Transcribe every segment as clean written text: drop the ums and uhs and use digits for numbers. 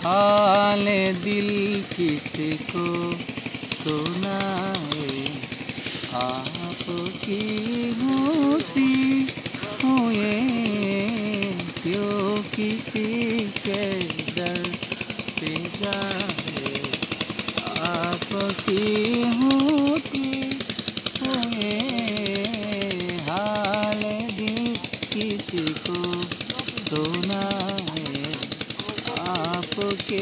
हाल दिल किसको सुनाए, आपकी होती हुए क्यों किसी के दर पे जाए, आपकी होती हुए हाल दिल किसी को सुनाए आपके।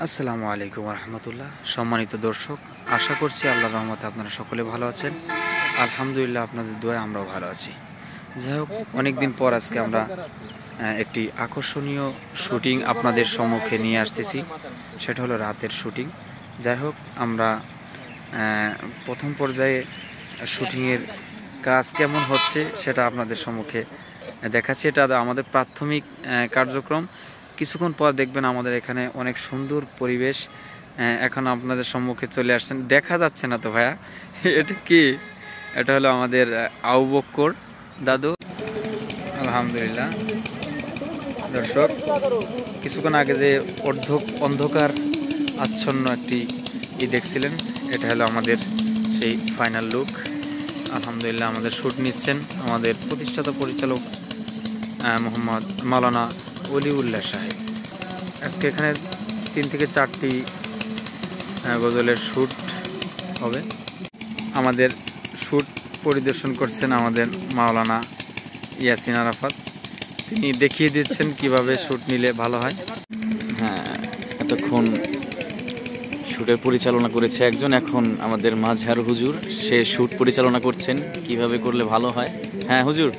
আসসালামু আলাইকুম রহমতুল্লাহ। সম্মানিত দর্শক, আশা করছি আল্লাহর রহমতে আপনারা সকলে ভালো আছেন। আলহামদুলিল্লাহ, আপনাদের দোয়ায় আমরাও ভালো আছি। যাই হোক, অনেকদিন পর আজকে আমরা একটি আকর্ষণীয় শুটিং আপনাদের সম্মুখে নিয়ে আসতেছি। সেটা হলো রাতের শুটিং। যাই হোক, আমরা প্রথম পর্যায়ে শুটিংয়ের কাজ কেমন হচ্ছে সেটা আপনাদের সম্মুখে দেখাচ্ছি। এটা আমাদের প্রাথমিক কার্যক্রম। কিছুক্ষণ পর দেখবেন আমাদের এখানে অনেক সুন্দর পরিবেশ। এখন আপনাদের সম্মুখে চলে আসছেন, দেখা যাচ্ছে না তো ভাইয়া, এটা কি? এটা হলো আমাদের আবু বক্কর দাদু। আলহামদুলিল্লাহ দর্শক, কিছুক্ষণ আগে যে অন্ধকার আচ্ছন্ন একটি দেখছিলেন, এটা হলো আমাদের সেই ফাইনাল লুক। আলহামদুলিল্লাহ, আমাদের শ্যুট নিচ্ছেন আমাদের প্রতিষ্ঠাতা পরিচালক মোহাম্মদ মাওলানা অলিউল্লাহ সাহেব। আজকে এখানে 3 থেকে 4টি গজলের শ্যুট হবে। আমাদের শ্যুট পরিদর্শন করছেন আমাদের মাওলানা ইয়াসিন আরাফাত। তিনি দেখিয়ে দিচ্ছেন কিভাবে শ্যুট নিলে ভালো হয়। হ্যাঁ, এতক্ষণ শ্যুটের পরিচালনা করেছে একজন, এখন আমাদের মাঝহার হুজুর, সে শ্যুট পরিচালনা করছেন কিভাবে করলে ভালো হয়। হ্যাঁ হুজুর,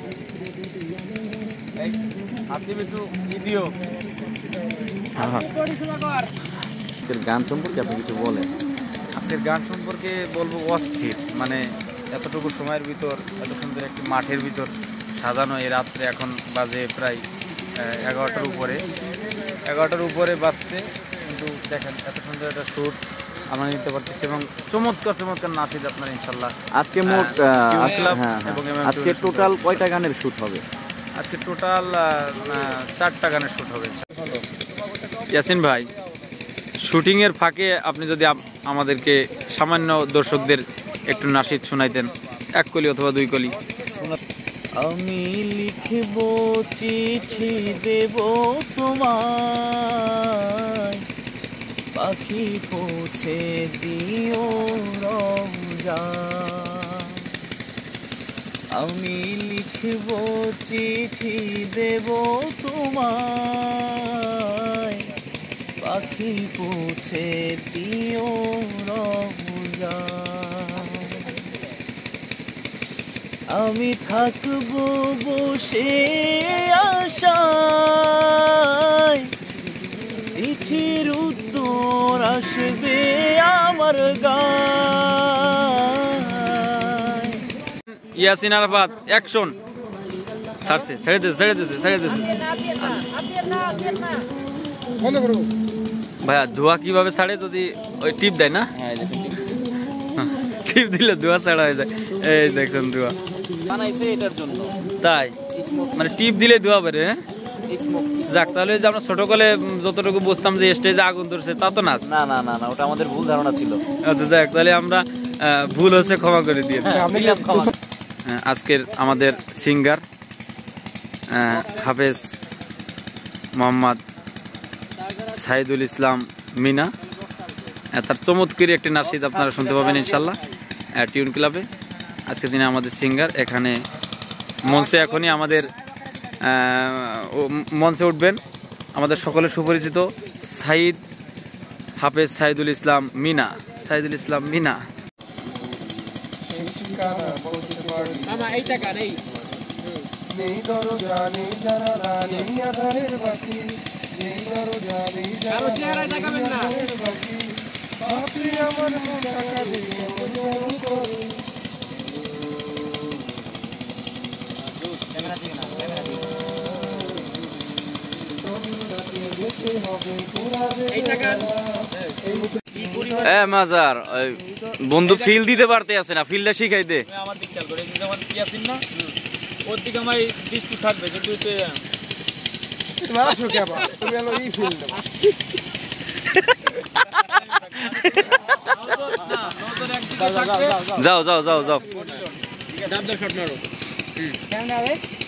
গান সম্পর্কে আপনি কিছু বলেন। আজকের গান সম্পর্কে বলবো অস্থির, মানে এতটুকু সময়ের ভিতর এত সুন্দর একটি মাঠের ভিতর সাজানো এই রাত্রে, এখন বাজে প্রায় 11টার উপরে বাজছে, কিন্তু দেখেন এত সুন্দর একটা শ্যুট আমরা নিতে পারতেছি এবং চমৎকার নাচিদ আপনার ইনশাল্লাহ। আজকে মোট আজকে টোটাল কয়টা গানের শ্যুট হবে? আজকে টোটাল 4টা গানের শ্যুট হবে। ইয়াসিন ভাই, শুটিংয়ের ফাঁকে আপনি যদি আমাদেরকে সামান্য দর্শকদের একটু নাচিদ শোনাইতেন, 1 কলি অথবা 2 কলি। আমি লিখব চিঠি দেব তোমায়, পাখি পৌঁছে দিও রমজান। আমি লিখব চিঠি দেব তোমায়, পাখি পৌঁছে দিও রমজান। আমি থাকবো বসে আশায়, চিঠির উত্তর আসবে আমার গায়। ইয়াসিন আরাফাত, অ্যাকশন। ছাড়ছে, ছেড়ে দিয়েছে। ভাইয়া, ধোয়া কিভাবে ছাড়ে? যদি ওই টিপ দেয় না, টিপ দিলে ধোয়া ছাড়া হয়ে যায়। এই দেখছেন, ধোয়া বানাইছে এটার জন্য, তাই মানে টিপ দিলে ধোয়া বেরে। যাক, তাহলে যে আমরা ছোটকালে যতটুকু বুঝতাম যে স্টেজে আগুন ধরছে, তা তো না। না, ওটা আমাদের ভুল ধারণা ছিল। আচ্ছা যাক, তাহলে আমরা ভুল হচ্ছে ক্ষমা করে দিয়ে। আজকের আমাদের সিঙ্গার হাফেজ মোহাম্মদ সাইদুল ইসলাম মিনা, তার চমৎকারী একটি নাচিদ আপনারা শুনতে পাবেন ইনশাল্লাহ টিউন ক্লাবে। আজকের দিনে আমাদের সিঙ্গার এখানে মঞ্চে, এখনই আমাদের মঞ্চে উঠবেন আমাদের সকলের সুপরিচিত হাফেজ সাইদুল ইসলাম মিনা। মাজার বন্ধু ফিল দিতে পারতে আছে না, ফিলটা শিখাই দে। আমার দিক খেয়াল করে, যেমন ইয়াসিন না, ওর দিকে আমার দৃষ্টি থাকবে, কিন্তু যাও যাও যাও যাও।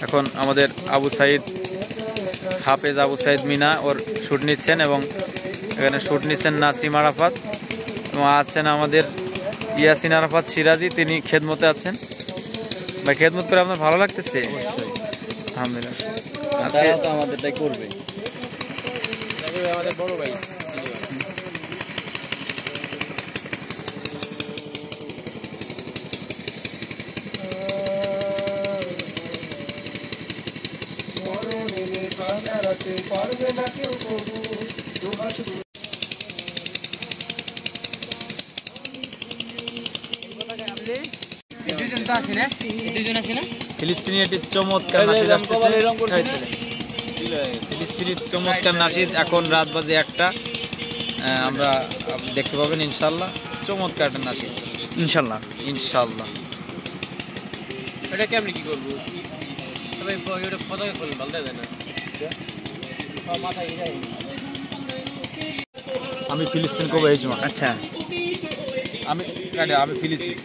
এখন আমাদের আবু সাইদ, হাফেজ আবু সাইদ মিনা ওর শুট নিচ্ছেন এবং এখানে শুট নিচ্ছেন নাসিম আরাফাত এবং আছেন আমাদের ইয়াসিন আরাফাত সিরাজি, তিনি খেদমতে আছেন। ভাই খেদমত করে আপনার ভালো লাগতেছে? আলহামদুলিল্লাহ। আজকে তো আমাদেরটাই করবে। আমাদের বড় ভাই ফিলিস্তিনি একটি চমৎকার নাশিদ আসতেছে। ফিলিস্তিনির চমৎকার নাশিদ, এখন রাত বাজে 1টা, আমরা দেখতে পাবেন ইনশাল্লাহ। চমৎকার একটা নাশিদ ইনশাল্লাহ। ইনশাল্লাহ। এটা কেমনি কি করবো? তবে ওটা পতাকা করলে ভালো দেয় না। আমি ফিলিস্তিন কবে হেজমা। আচ্ছা, আমি ফিলিস্তিন।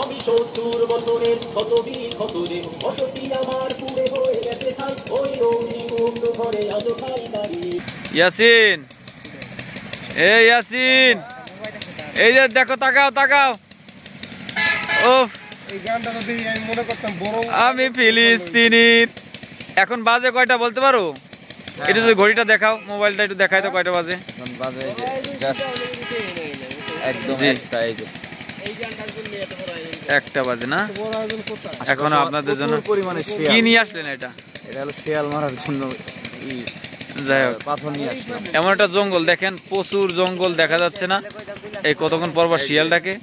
আমি 70 বছরের ক্ষত বিক্ষতরে বসতি আমার পুরে হয়ে গেছে ছাই, ওই অগ্নিকুণ্ড ঘরে আজ খাই দাঁড়িয়ে। ইয়াসিন, এই ইয়াসিন, এই যে দেখো, তাকাও তাকাও। ওফ, আমি ফিলিস্তিনির। এখন বাজে কয়টা বলতে পারো? এটা যদি ঘড়িটা দেখাও, মোবাইলটা একটু দেখাই তো কয়টা বাজে। বাজে জাস্ট একদম জি। একটা, এই যে 1টা বাজে না? এখন আপনাদের জন্য প্রচুর পরিমাণে কি শিয়াল। নিয়ে আসলেন? এটা এটা হলো শিয়াল মারার জন্য যাই হোক, পাথর নিয়ে আসলাম। এমন একটা জঙ্গল দেখেন, প্রচুর জঙ্গল দেখা যাচ্ছে না। এই কতক্ষণ পর শিয়াল ডাকে,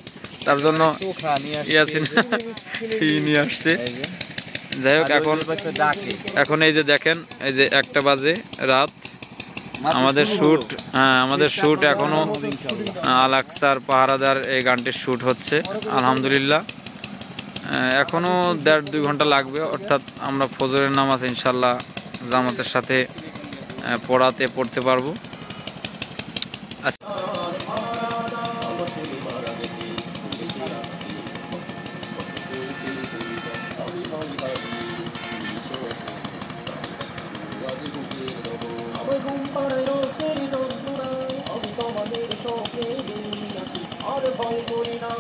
তার জন্য চোখা নিয়ে আসছে। ইয়াসিন কি নিয়ে আসছে। এই যে। যাই হোক, আর এখন ওই পাশে ডাকে। এখন এই যে দেখেন, এই যে 1টা বাজে রাত, আমাদের শুট, হ্যাঁ আমাদের শুট এখনো আল আকসার পাহারাদার এই গানটির শুট হচ্ছে আলহামদুলিল্লাহ। এখনো 1.5-2 ঘন্টা লাগবে, অর্থাৎ আমরা ফজরের নামাজ ইনশাল্লাহ জামাতের সাথে পড়তে পারবো। আমি ঘুম পাড়ায় রোদের রোদ্দুরা, আমি তোমাদের শোকে দিন আছি, আর ভয় করি না।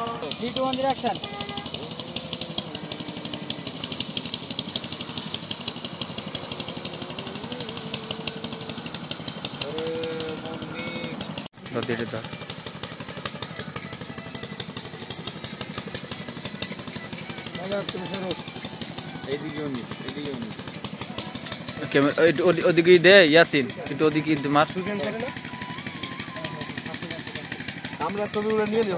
এইদিকেও নিস, এদিকেও নিস। ওদিকে দে ইয়াসিন, একটু ওদিকে মার। আমরা ছবিগুলো নিয়ে নিই।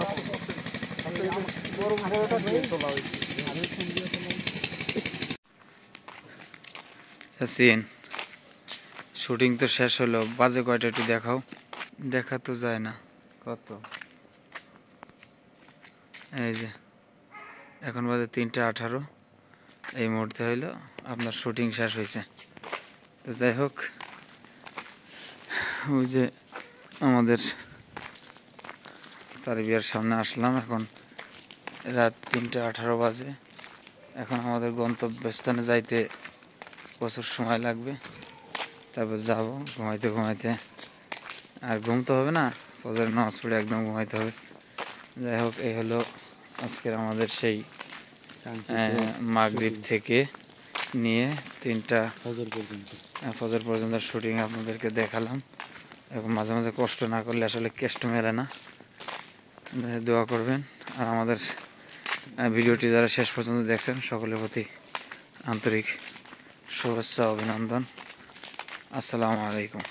ইয়াসিন, শুটিং তো শেষ হলো, বাজে কয়টা একটু দেখাও। দেখা তো যায় না। কত? এই যে এখন বাজে 3:18, এই মুহূর্তে হইলো আপনার শুটিং শেষ হয়েছে। তো যাই হোক, ওই যে আমাদের তার বিয়ার সামনে আসলাম, এখন রাত 3:18 বাজে। এখন আমাদের গন্তব্যস্থানে যাইতে প্রচুর সময় লাগবে, তারপর যাব ঘুমাইতে ঘুমাইতে। আর ঘুম তো হবে না, ফজরের নামাজ পড়ে একদম ঘুমাইতে হবে। যাই হোক, এই হলো আজকের আমাদের সেই মাগরিব থেকে নিয়ে 3টা ফজর পর্যন্ত শুটিং আপনাদেরকে দেখালাম। এখন মাঝে মাঝে কষ্ট না করলে আসলে কেষ্ট মেলে না। দোয়া করবেন, আর আমাদের ভিডিওটি যারা শেষ পর্যন্ত দেখছেন সকলের প্রতি আন্তরিক শুভেচ্ছা, অভিনন্দন। আসসালামু আলাইকুম।